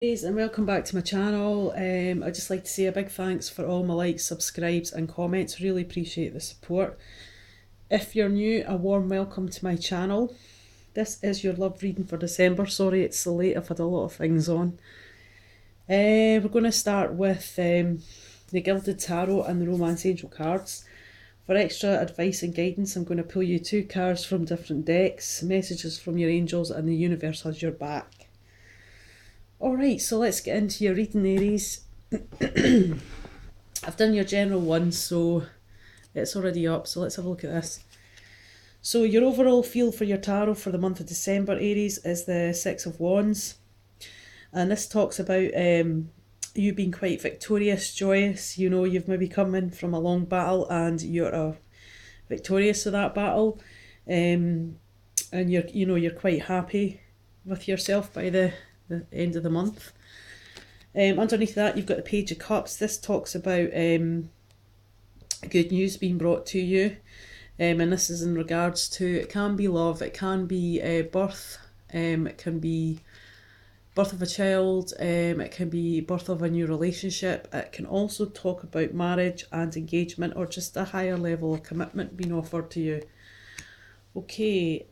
And welcome back to my channel. I'd just like to say a big thanks for all my likes, subscribes and comments. Really appreciate the support. If you're new, a warm welcome to my channel. This is your love reading for December. Sorry it's so late, I've had a lot of things on. We're going to start with the Gilded Tarot and the Romance Angel cards. For extra advice and guidance, I'm going to pull you 2 cards from different decks, messages from your angels, and the universe has your back. Alright, so let's get into your reading, Aries. I've done your general one, so it's already up, so let's have a look at this. So your overall feel for your tarot for the month of December, Aries, is the Six of Wands. And this talks about you being quite victorious, joyous. You know, you've maybe come in from a long battle and you're victorious of that battle. And you're quite happy with yourself by the end of the month. Underneath that you've got the Page of Cups. This talks about good news being brought to you, and this is in regards to, it can be love, it can be birth, it can be birth of a child, it can be birth of a new relationship. It can also talk about marriage and engagement, or just a higher level of commitment being offered to you. Okay,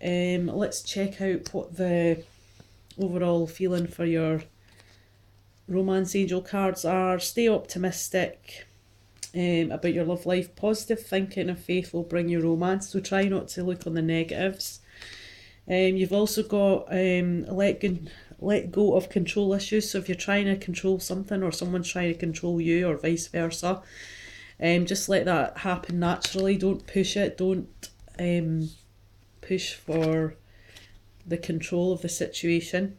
let's check out what the overall feeling for your Romance Angel cards are. Stay optimistic about your love life. Positive thinking and faith will bring you romance, so try not to look on the negatives. You've also got let go of control issues. So if you're trying to control something, or someone's trying to control you, or vice versa, just let that happen naturally. Don't push it. Don't push for the control of the situation.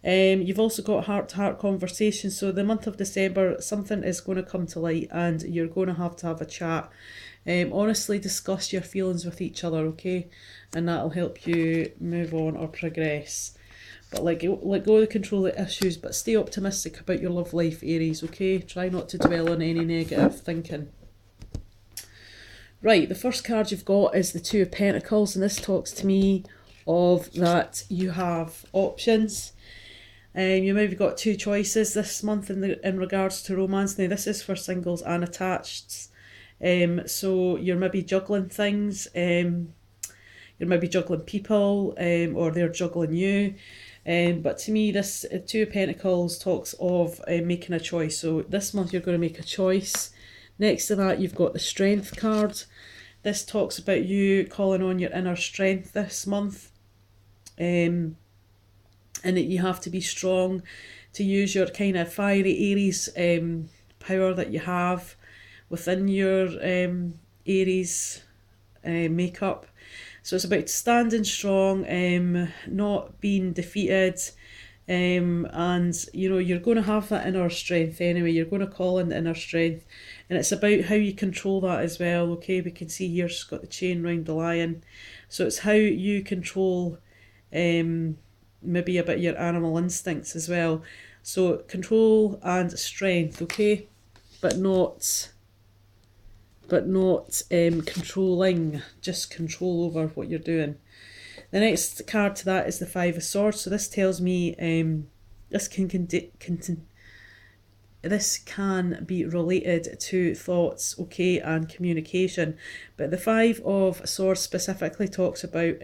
You've also got heart-to-heart conversations. So the month of December, something is going to come to light and you're going to have a chat. Honestly discuss your feelings with each other, okay? And that'll help you move on or progress. But let go of the control of issues, but stay optimistic about your love life, Aries, okay? Try not to dwell on any negative thinking. Right, the first card you've got is the Two of Pentacles, and this talks to me of that you have options. You maybe got 2 choices this month in regards to romance. Now this is for singles and attached. So you're maybe juggling things. You're maybe juggling people, or they're juggling you. But to me, this Two of Pentacles talks of making a choice. So this month you're going to make a choice. Next to that, you've got the Strength card. This talks about you calling on your inner strength this month. And that you have to be strong to use your kind of fiery Aries power that you have within your Aries makeup. So it's about standing strong, not being defeated, and you know, you're going to have that inner strength anyway. You're going to call in the inner strength, and it's about how you control that as well. Okay, we can see here she's got the chain round the lion, so it's how you control maybe a bit your animal instincts as well. So control and strength, okay, but not controlling, just control over what you're doing. The next card to that is the Five of Swords. So this tells me this can be related to thoughts, okay, and communication. But the Five of Swords specifically talks about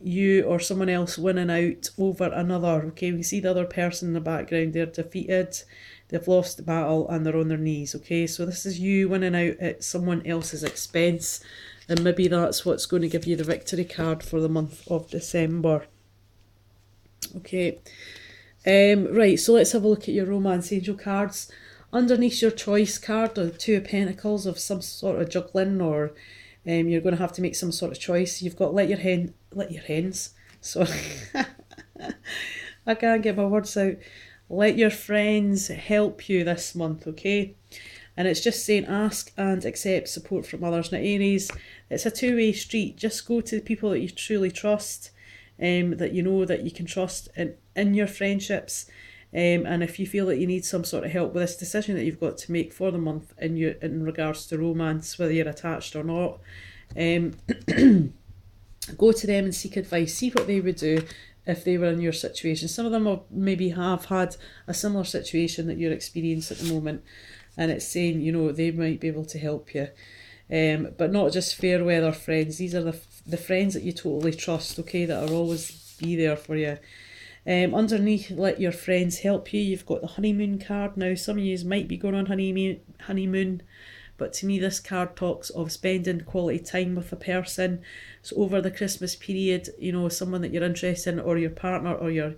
you or someone else winning out over another. Okay, we see the other person in the background, they're defeated, they've lost the battle and they're on their knees. Okay, so this is you winning out at someone else's expense, and maybe that's what's going to give you the victory card for the month of December. Okay, right, so let's have a look at your Romance Angel cards. Underneath your choice card are the Two of Pentacles of some sort of juggling, or you're going to have to make some sort of choice. You've got let your hens, sorry, I can't get my words out. Let your friends help you this month, okay? And it's just saying ask and accept support from others. Now Aries, it's a two-way street. Just go to the people that you truly trust, that you know that you can trust in your friendships. And if you feel that you need some sort of help with this decision that you've got to make for the month in regards to romance, whether you're attached or not, go to them and seek advice. See what they would do. if they were in your situation. Some of them will maybe have had a similar situation that you're experiencing at the moment, and it's saying, you know, they might be able to help you. But not just fair weather friends. These are the friends that you totally trust, okay, that will always be there for you. Underneath, let your friends help you. You've got the honeymoon card. Now, some of you might be going on honeymoon, but to me, this card talks of spending quality time with a person. So over the Christmas period, you know, someone that you're interested in, or your partner, or your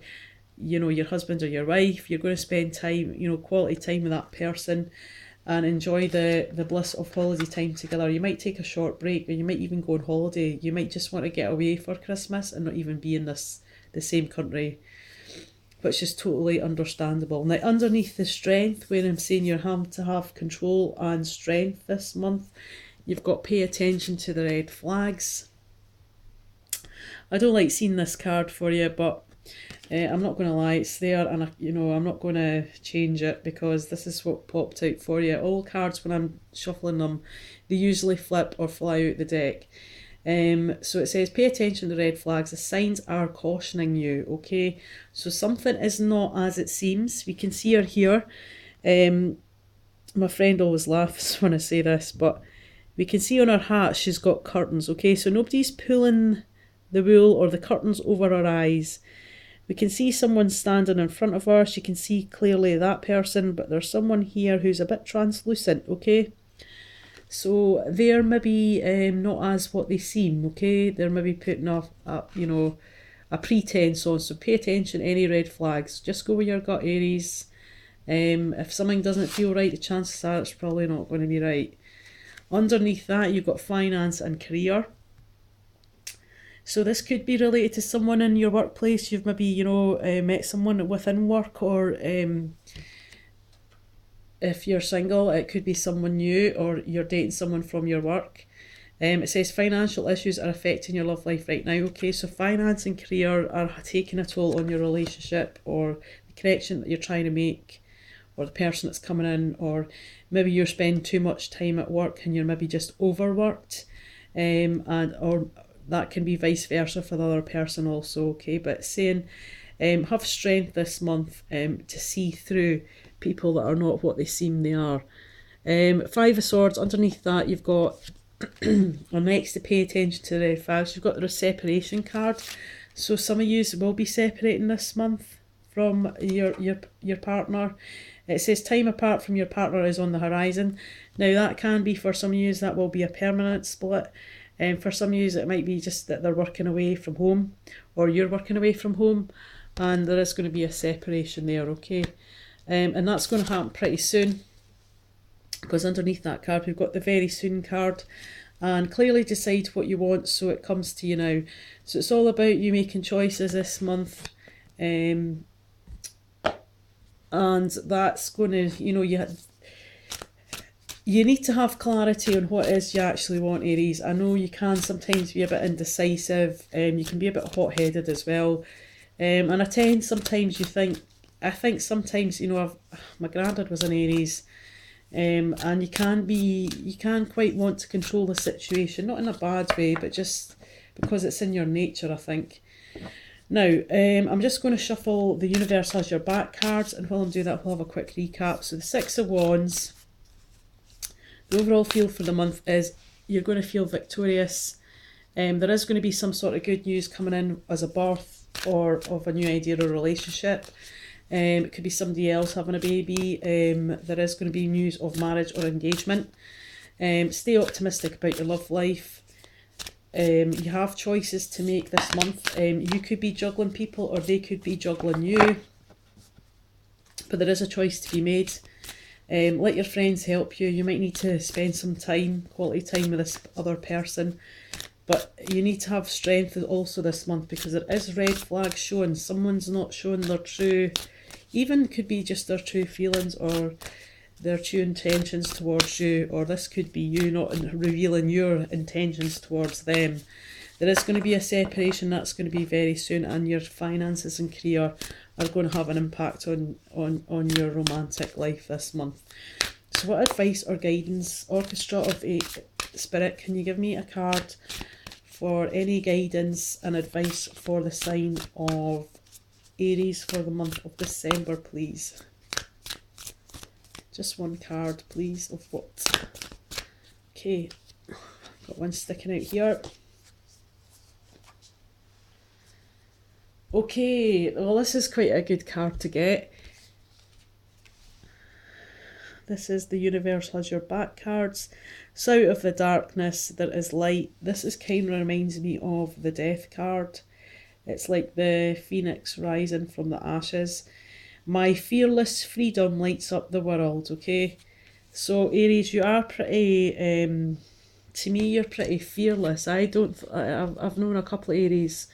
husband or your wife, you're going to spend time, you know, quality time with that person and enjoy the bliss of holiday time together. You might take a short break, or you might even go on holiday. You might just want to get away for Christmas and not even be in the same country, which is totally understandable. Now, underneath the strength, where I'm saying you're having to have control and strength this month, you've got pay attention to the red flags. I don't like seeing this card for you, but I'm not going to lie, it's there, and I'm not going to change it because this is what popped out for you. All cards, when I'm shuffling them, they usually flip or fly out the deck. So it says, pay attention to the red flags. The signs are cautioning you, okay? So something is not as it seems. We can see her here. My friend always laughs when I say this, but we can see on her hat she's got curtains, okay? So nobody's pulling the wool or the curtains over her eyes. We can see someone standing in front of her. She can see clearly that person, but there's someone here who's a bit translucent, okay? So they're maybe not as what they seem, okay? They're maybe putting off, a pretense on. So pay attention to any red flags. Just go with your gut, Aries. If something doesn't feel right, the chances are it's probably not going to be right. Underneath that, you've got finance and career. So this could be related to someone in your workplace. You've maybe, met someone within work, or if you're single, it could be someone new, or you're dating someone from your work. It says financial issues are affecting your love life right now. Okay, so finance and career are taking a toll on your relationship, or the connection that you're trying to make, or the person that's coming in, or maybe you're spending too much time at work and you're maybe just overworked, or that can be vice versa for the other person also, okay? But saying, have strength this month to see through people that are not what they seem they are. Five of Swords, underneath that you've got, or next to pay attention to the red flags, you've got the separation card. So some of you will be separating this month from your partner. It says time apart from your partner is on the horizon. Now that can be, for some of you, that will be a permanent split. For some of you, it might be just that they're working away from home, or you're working away from home, and there is going to be a separation there, okay? And that's going to happen pretty soon, because underneath that card we've got the very soon card, and clearly decide what you want so it comes to you now. So it's all about you making choices this month, and that's going to, you need to have clarity on what it is you actually want, Aries. I know you can sometimes be a bit indecisive, you can be a bit hot-headed as well, and I think sometimes, my granddad was an Aries, and you can quite want to control the situation, not in a bad way, but just because it's in your nature, I think. Now, I'm just going to shuffle the Universe Has Your Back cards, and while I'm doing that, we'll have a quick recap. So the Six of Wands, the overall feel for the month is you're going to feel victorious. There is going to be some sort of good news coming in as a birth, or of a new idea or relationship. It could be somebody else having a baby. There is going to be news of marriage or engagement. Stay optimistic about your love life. You have choices to make this month. You could be juggling people, or they could be juggling you. But there is a choice to be made. Let your friends help you. You might need to spend some time, quality time with this other person. But you need to have strength also this month, because there is red flags showing. Someone's not showing their true, even could be just their true feelings or their true intentions towards you, or this could be you not revealing your intentions towards them. There is going to be a separation that's going to be very soon, and your finances and career are going to have an impact on your romantic life this month. So what advice or guidance, Orchestra of Eight Spirit, can you give me a card for any guidance and advice for the sign of Aries for the month of December, please. Just one card, please, of what? Okay, got one sticking out here. Okay, well this is quite a good card to get. This is the universe has your back cards. So out of the darkness there is light. This is kind of reminds me of the death card. It's like the phoenix rising from the ashes. My fearless freedom lights up the world, okay? So Aries, you are pretty, to me you're pretty fearless. I've known a couple of Aries,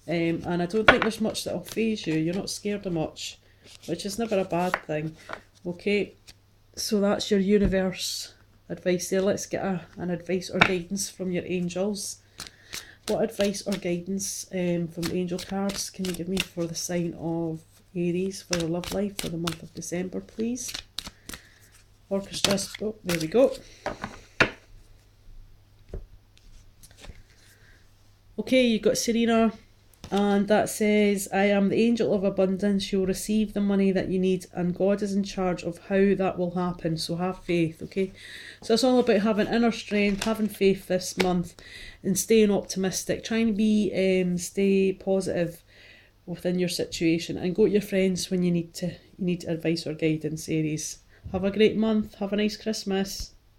and I don't think there's much that'll faze you. You're not scared of much, which is never a bad thing, okay? So that's your universe advice there. Let's get an advice or guidance from your angels. What advice or guidance from the angel cards can you give me for the sign of Aries for the love life for the month of December, please? Orchestras, oh, there we go. Okay, you've got Serena, and that says, I am the angel of abundance. You'll receive the money that you need, and God is in charge of how that will happen. So have faith, okay? So it's all about having inner strength, having faith this month, and staying optimistic. Try and stay positive within your situation, and go to your friends when you need advice or guidance, Aries. Have a great month. Have a nice Christmas.